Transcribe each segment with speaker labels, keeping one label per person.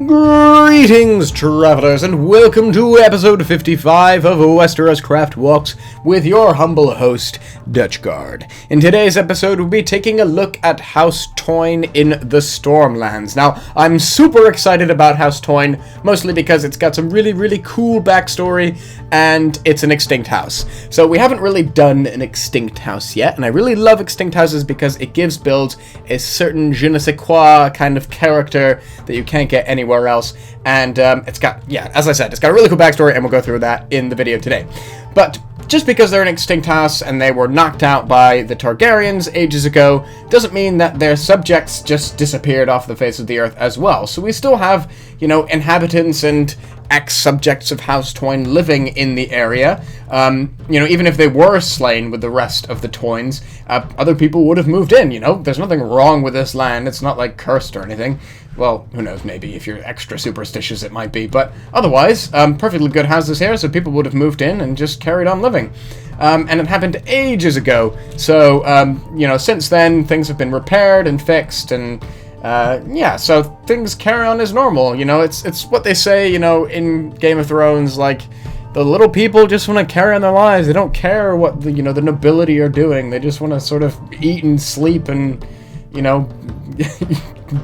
Speaker 1: Greetings, travelers, and welcome to episode 55 of WesteroScraft Walks with your humble host, Dutchguard. In today's episode, we'll be taking a look at House Toyne in the Stormlands. Now, I'm super excited about House Toyne, mostly because it's got some really cool backstory, and it's an extinct house. So we haven't really done an extinct house yet, and I really love extinct houses because it gives builds a certain je ne sais quoi kind of character that you can't get anywhere else, and it's got, as I said, it's got a really cool backstory, and we'll go through that in the video today. But just because they're an extinct house and they were knocked out by the Targaryens ages ago doesn't mean that their subjects just disappeared off the face of the earth as well. So we still have, inhabitants and ex-subjects of House Toyne living in the area. Even if they were slain with the rest of the Toynes, other people would have moved in, There's nothing wrong with this land. It's not, cursed or anything. Well, who knows, maybe if you're extra superstitious it might be, but otherwise, perfectly good houses here, so people would have moved in and just carried on living. And it happened ages ago, so, since then, things have been repaired and fixed, and, so things carry on as normal, it's what they say, in Game of Thrones, the little people just want to carry on their lives. They don't care what the nobility are doing. They just want to sort of eat and sleep and,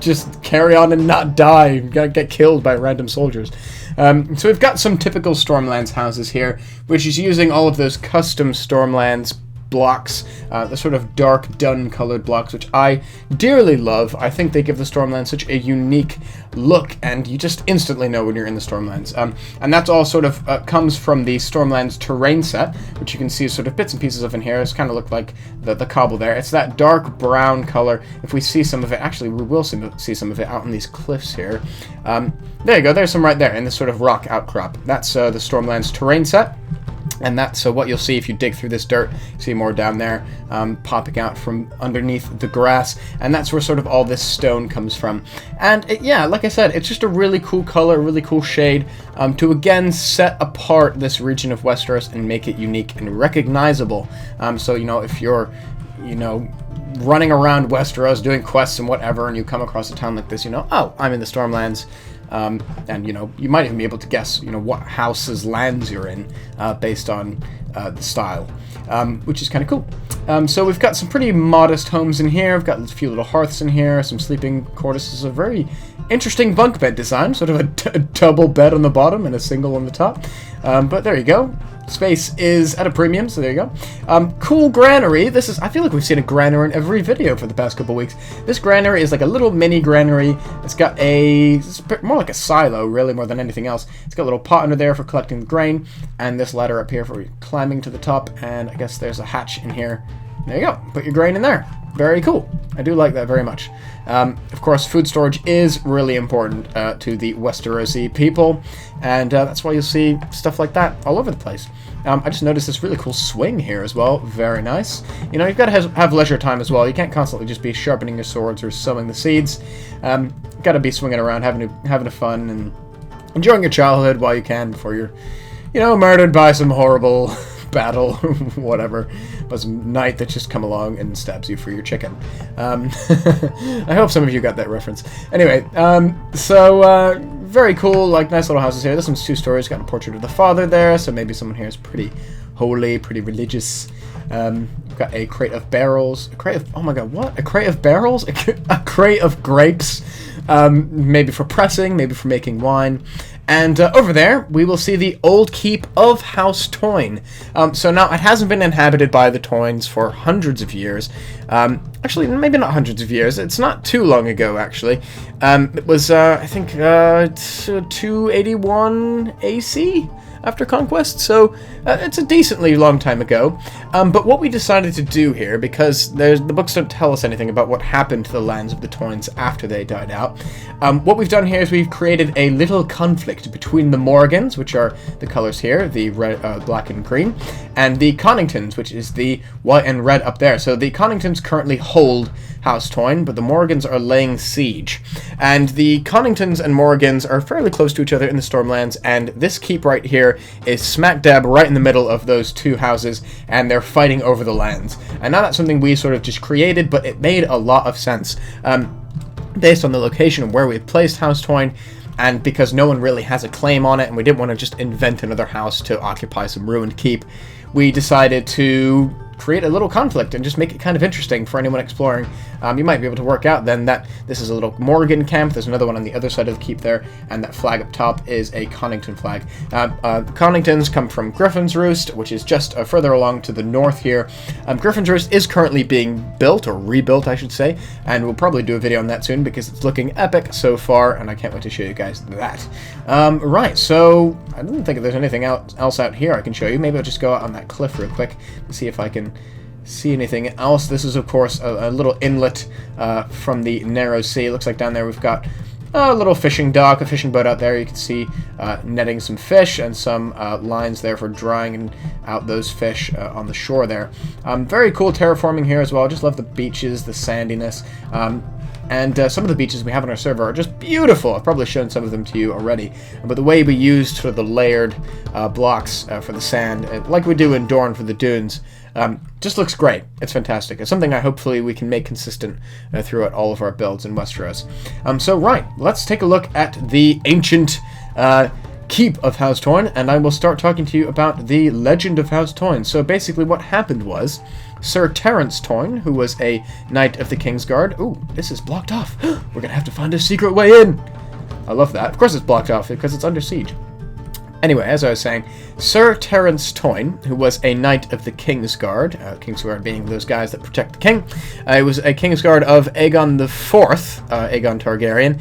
Speaker 1: just carry on and not die, get killed by random soldiers. So we've got some typical Stormlands houses here, which is using all of those custom Stormlands blocks, the sort of dark dun colored blocks, which I dearly love. I think they give the Stormlands such a unique look, and you just instantly know when you're in the Stormlands. And that's all sort of comes from the Stormlands terrain set, which you can see sort of bits and pieces of in here. It's kind of look like the cobble there. It's that dark brown color. If we see some of it, actually we will see some of it out on these cliffs here. There you go, there's some right there in this sort of rock outcrop. That's the Stormlands terrain set. And that's what you'll see if you dig through this dirt. You see more down there popping out from underneath the grass. And that's where sort of all this stone comes from. And like I said, it's just a really cool color, really cool shade to again set apart this region of Westeros and make it unique and recognizable. So, if you're, running around Westeros doing quests and whatever, and you come across a town like this, oh, I'm in the Stormlands. And, you might even be able to guess, what house's lands you're in, based on the style, which is kind of cool. So we've got some pretty modest homes in here. We've got a few little hearths in here, some sleeping quarters. This is a very interesting bunk bed design, sort of a double bed on the bottom and a single on the top. But there you go. Space is at a premium, so there you go. Cool granary. I feel like we've seen a granary in every video for the past couple weeks. This granary is like a little mini granary. It's more like a silo, really, more than anything else. It's got a little pot under there for collecting the grain, and this ladder up here for climbing to the top, and I guess there's a hatch in here. There you go. Put your grain in there. Very cool. I do like that very much. Of course, food storage is really important to the Westerosi people, and that's why you'll see stuff like that all over the place. I just noticed this really cool swing here as well. Very nice. You've got to have leisure time as well. You can't constantly just be sharpening your swords or sowing the seeds. You've got to be swinging around, having fun, and enjoying your childhood while you can before you're, murdered by some horrible battle, whatever, but some knight that just come along and stabs you for your chicken. I hope some of you got that reference. Anyway, very cool, nice little houses here. This one's 2 stories, got a portrait of the father there, so maybe someone here is pretty holy, pretty religious. We've got a crate of barrels, oh my god, what? A crate of barrels? A crate of grapes, maybe for pressing, maybe for making wine. And over there, we will see the old keep of House Toyne. So now, it hasn't been inhabited by the Toynes for hundreds of years. Actually, maybe not hundreds of years. It's not too long ago, actually. It was, I think, 281 AC? After Conquest, so it's a decently long time ago. But what we decided to do here, because the books don't tell us anything about what happened to the lands of the Toynes after they died out, what we've done here is we've created a little conflict between the Morgans, which are the colors here, the red, black and green, and the Conningtons, which is the white and red up there. So the Conningtons currently hold House Toyne, but the Morgans are laying siege. And the Conningtons and Morgans are fairly close to each other in the Stormlands, and this keep right here is smack dab right in the middle of those two houses, and they're fighting over the lands. And now that's something we sort of just created, but it made a lot of sense. Based on the location of where we placed House Toyne, and because no one really has a claim on it, and we didn't want to just invent another house to occupy some ruined keep, we decided to create a little conflict and just make it kind of interesting for anyone exploring. You might be able to work out then that this is a little Morgan camp, there's another one on the other side of the keep there, and that flag up top is a Connington flag. Conningtons come from Griffin's Roost, which is just further along to the north here. Griffin's Roost is currently being built, or rebuilt I should say, and we'll probably do a video on that soon because it's looking epic so far, and I can't wait to show you guys that. Right, so I don't think there's anything else out here I can show you. Maybe I'll just go out on that cliff real quick and see if I can see anything else. This is, of course, a little inlet from the narrow sea. Looks like down there we've got a little fishing dock, a fishing boat out there. You can see netting some fish and some lines there for drying out those fish on the shore there. Very cool terraforming here as well. I just love the beaches, the sandiness. And some of the beaches we have on our server are just beautiful. I've probably shown some of them to you already. But the way we used sort of the layered blocks for the sand, like we do in Dorne for the dunes, just looks great. It's fantastic. It's something hopefully we can make consistent throughout all of our builds in Westeros. So right, let's take a look at the ancient keep of House Toyne, and I will start talking to you about the legend of House Toyne. So basically what happened was, Sir Terence Toyne, who was a knight of the Kingsguard... Ooh, this is blocked off. We're gonna have to find a secret way in. I love that. Of course it's blocked off, because it's under siege. Anyway, as I was saying, Sir Terence Toyne, who was a knight of the Kingsguard, Kingsguard being those guys that protect the king, he was a Kingsguard of Aegon IV, Aegon Targaryen,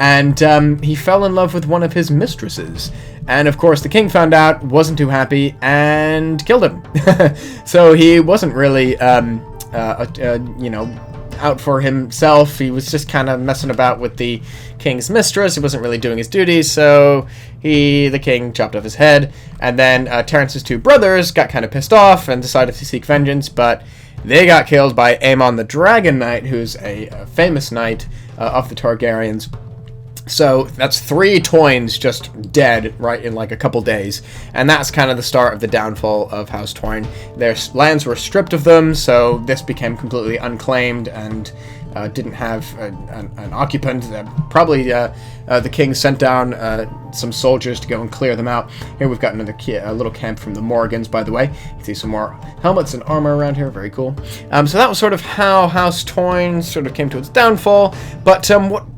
Speaker 1: and he fell in love with one of his mistresses. And of course the king found out, wasn't too happy, and killed him. So he wasn't really, you know, out for himself. He was just kind of messing about with the king's mistress. He wasn't really doing his duties, so the king chopped off his head. And then Terence's two brothers got kind of pissed off and decided to seek vengeance, but they got killed by Aemon the Dragon Knight, who's a famous knight of the Targaryens. So that's 3 Toynes just dead right in like a couple days, and that's kind of the start of the downfall of House Toyne. Their lands were stripped of them, so this became completely unclaimed and didn't have an occupant. Probably the king sent down some soldiers to go and clear them out. Here we've got another little camp from the Morgans, by the way. You can see some more helmets and armor around here. Very cool. So that was sort of how House Toyne sort of came to its downfall. But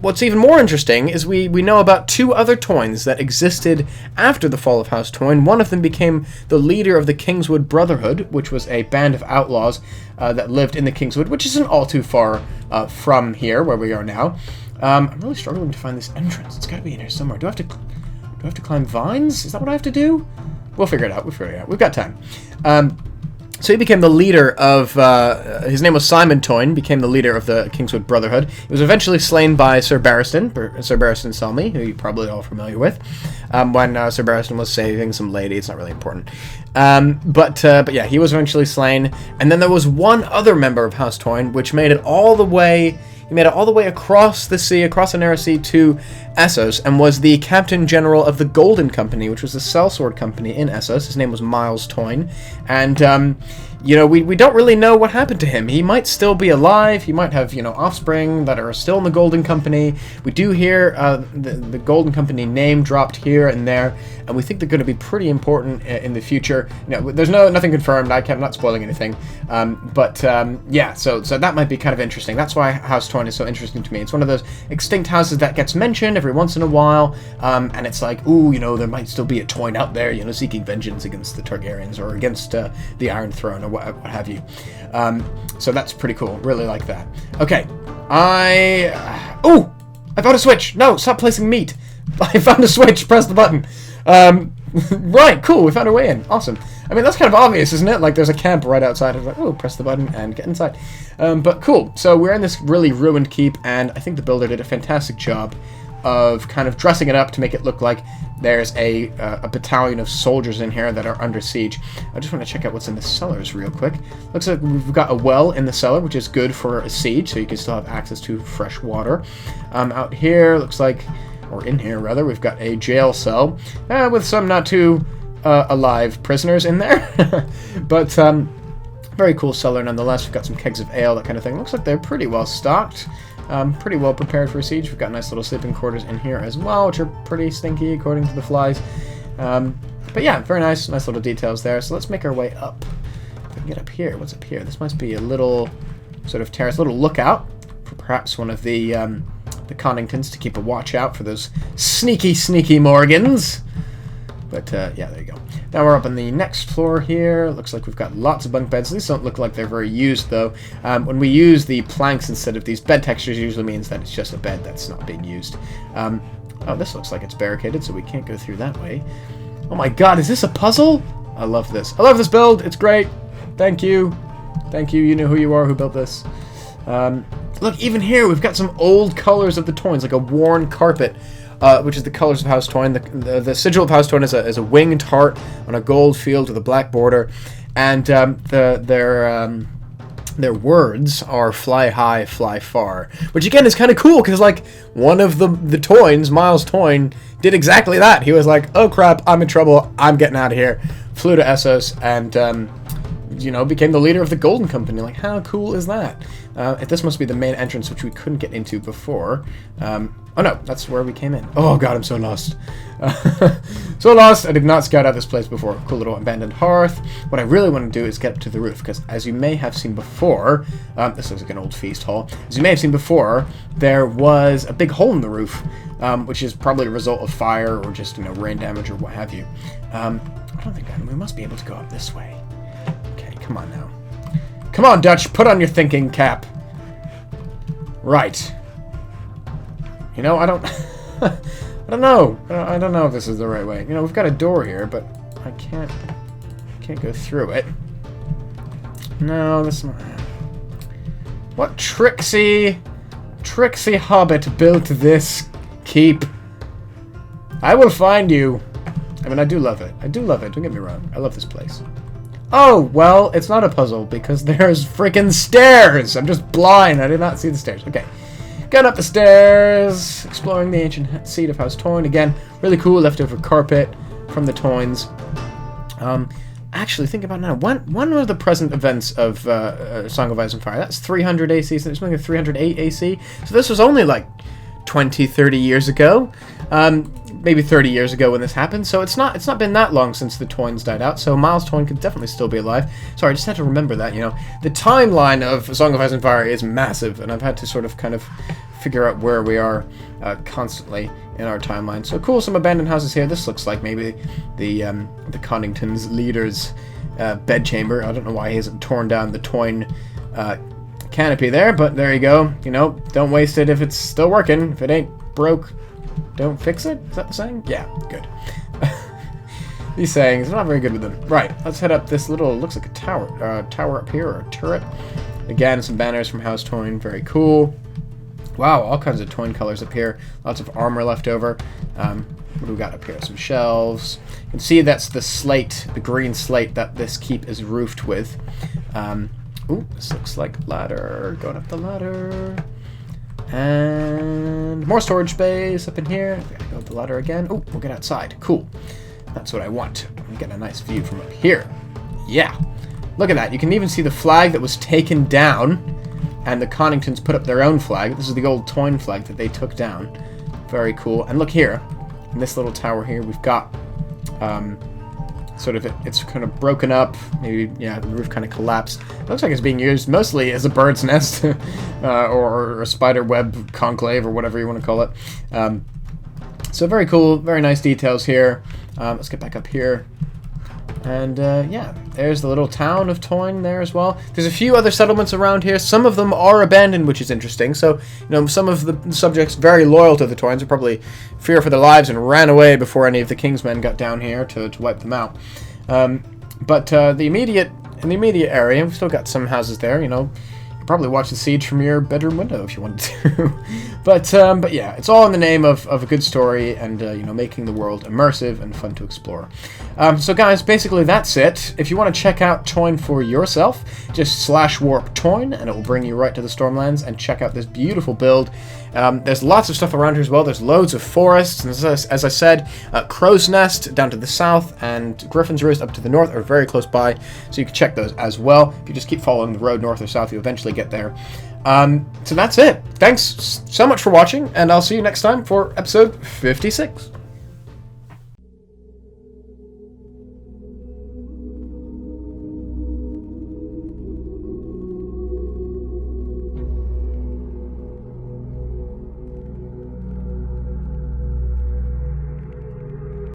Speaker 1: what's even more interesting is we know about 2 other Toynes that existed after the fall of House Toyne. One of them became the leader of the Kingswood Brotherhood, which was a band of outlaws that lived in the Kingswood, which isn't all too far from here, where we are now. I'm really struggling to find this entrance. It's got to be in here somewhere. Do I have to climb vines? Is that what I have to do? We'll figure it out. We've got time. So he became the leader of, his name was Simon Toyne, became the leader of the Kingswood Brotherhood. He was eventually slain by Sir Barristan Selmy, who you're probably all familiar with, when Sir Barristan was saving some lady. It's not really important. But yeah, he was eventually slain. And then there was one other member of House Toyne, which made it all the way... He made it all the way across the sea, across the narrow sea to Essos, and was the Captain General of the Golden Company, which was the sellsword company in Essos. His name was Miles Toyne, and you know, we don't really know what happened to him. He might still be alive. He might have, you know, offspring that are still in the Golden Company. We do hear the Golden Company name dropped here and there, and we think they're going to be pretty important in the future. You know, there's nothing confirmed. I'm not spoiling anything, but yeah. So that might be kind of interesting. That's why House Toyne is so interesting to me. It's one of those extinct houses that gets mentioned every once in a while, and it's like, ooh, you know, there might still be a Toyne out there, you know, seeking vengeance against the Targaryens or against the Iron Throne or what have you. So that's pretty cool. Really like that. Okay, I found a switch. No, stop placing meat. I found a switch. Press the button. Right, cool. We found our way in. Awesome. I mean, that's kind of obvious, isn't it? Like, there's a camp right outside. I was like, oh, press the button and get inside. But cool. So we're in this really ruined keep, and I think the builder did a fantastic job of kind of dressing it up to make it look like there's a battalion of soldiers in here that are under siege. I just want to check out what's in the cellars real quick. Looks like we've got a well in the cellar, which is good for a siege, so you can still have access to fresh water. Out here, looks like, or in here rather, we've got a jail cell with some not too alive prisoners in there. But very cool cellar nonetheless. We've got some kegs of ale, that kind of thing. Looks like they're pretty well stocked. Pretty well prepared for a siege. We've got nice little sleeping quarters in here as well, which are pretty stinky according to the flies. But yeah, very nice little details there. So let's make our way up. If we can get up here, what's up here? This must be a little sort of terrace, little lookout for perhaps one of the Conningtons to keep a watch out for those sneaky Morgans. But yeah, there you go. Now we're up on the next floor here. Looks like we've got lots of bunk beds. These don't look like they're very used though. When we use the planks instead of these bed textures, usually means that it's just a bed that's not being used. Oh, this looks like it's barricaded, so we can't go through that way. Oh my god, is this a puzzle? I love this. I love this build. It's great. Thank you. Thank you. You know who you are who built this. Look, even here we've got some old colors of the Toynes, like a worn carpet, which is the colors of House Toyne. The sigil of House Toyne is a winged heart on a gold field with a black border, and their words are "fly high, fly far," which again is kind of cool because like one of the Toynes, Miles Toyne, did exactly that. He was like, "Oh crap, I'm in trouble. I'm getting out of here." Flew to Essos and you know, became the leader of the Golden Company. Like, how cool is that? This must be the main entrance, which we couldn't get into before. Oh no, that's where we came in. Oh god, I'm so lost. So lost, I did not scout out this place before. Cool little abandoned hearth. What I really want to do is get up to the roof, because as you may have seen before, this looks like an old feast hall. As you may have seen before, there was a big hole in the roof, which is probably a result of fire or just, you know, rain damage or what have you. I don't think we must be able to go up this way. Okay, come on now. Come on, Dutch, put on your thinking cap. Right. You know, I don't know. I don't know if this is the right way. You know, we've got a door here, but I can't go through it. No, this is not. What tricksy hobbit built this keep? I will find you. I mean, I do love it. I do love it. Don't get me wrong. I love this place. Oh, well, it's not a puzzle because there's freaking stairs. I'm just blind. I did not see the stairs. Okay. Going up the stairs, exploring the ancient seat of House Toyne. Again, really cool leftover carpet from the Toynes. Actually, think about it now. When were the present events of Song of Ice and Fire? That's 300 AC, so it's something like 308 AC. So this was only like 20, 30 years ago. Maybe 30 years ago when this happened, so it's not been that long since the Toynes died out, so Miles Toyne could definitely still be alive. Sorry, I just had to remember that, you know. The timeline of Song of Ice and Fire is massive, and I've had to sort of kind of figure out where we are constantly in our timeline. So cool, some abandoned houses here. This looks like maybe the Connington's leader's bedchamber. I don't know why he hasn't torn down the Toyne canopy there, but there you go. You know, don't waste it if it's still working. If it ain't broke, don't fix it? Is that the saying? Yeah, good. These sayings, I'm not very good with them. Right, let's head up this little, looks like a tower up here, or a turret. Again, some banners from House Toyne, very cool. Wow, all kinds of Toyne colors up here. Lots of armor left over. What do we got up here? Some shelves. You can see that's the slate, the green slate that this keep is roofed with. Ooh, this looks like ladder. Going up the ladder. And more storage space up in here. We gotta go up the ladder again. Oh, we'll get outside. Cool. That's what I want. I'm getting a nice view from up here. Yeah. Look at that. You can even see the flag that was taken down, and the Conningtons put up their own flag. This is the old Toyne flag that they took down. Very cool. And look here. In this little tower here, we've got sort of it's kind of broken up. Maybe, yeah, the roof kind of collapsed. It looks like it's being used mostly as a bird's nest or a spider web conclave or whatever you want to call it. So very cool, very nice details here. Let's get back up here. And yeah, there's the little town of Toyne there as well. There's a few other settlements around here. Some of them are abandoned, which is interesting. So, you know, some of the subjects very loyal to the Toynes are probably fear for their lives and ran away before any of the King's men got down here to wipe them out. But in the immediate area, we've still got some houses there, you know. You could probably watch the siege from your bedroom window if you wanted to. But yeah, it's all in the name of a good story and, you know, making the world immersive and fun to explore. So guys, basically that's it. If you want to check out Toyne for yourself, just /warp Toyne and it will bring you right to the Stormlands and check out this beautiful build. There's lots of stuff around here as well. There's loads of forests, and as I said, Crow's Nest down to the south and Griffin's Roost up to the north are very close by, so you can check those as well. If you just keep following the road north or south, you'll eventually get there. So that's it. thanks so much for watching, and I'll see you next time for episode 56.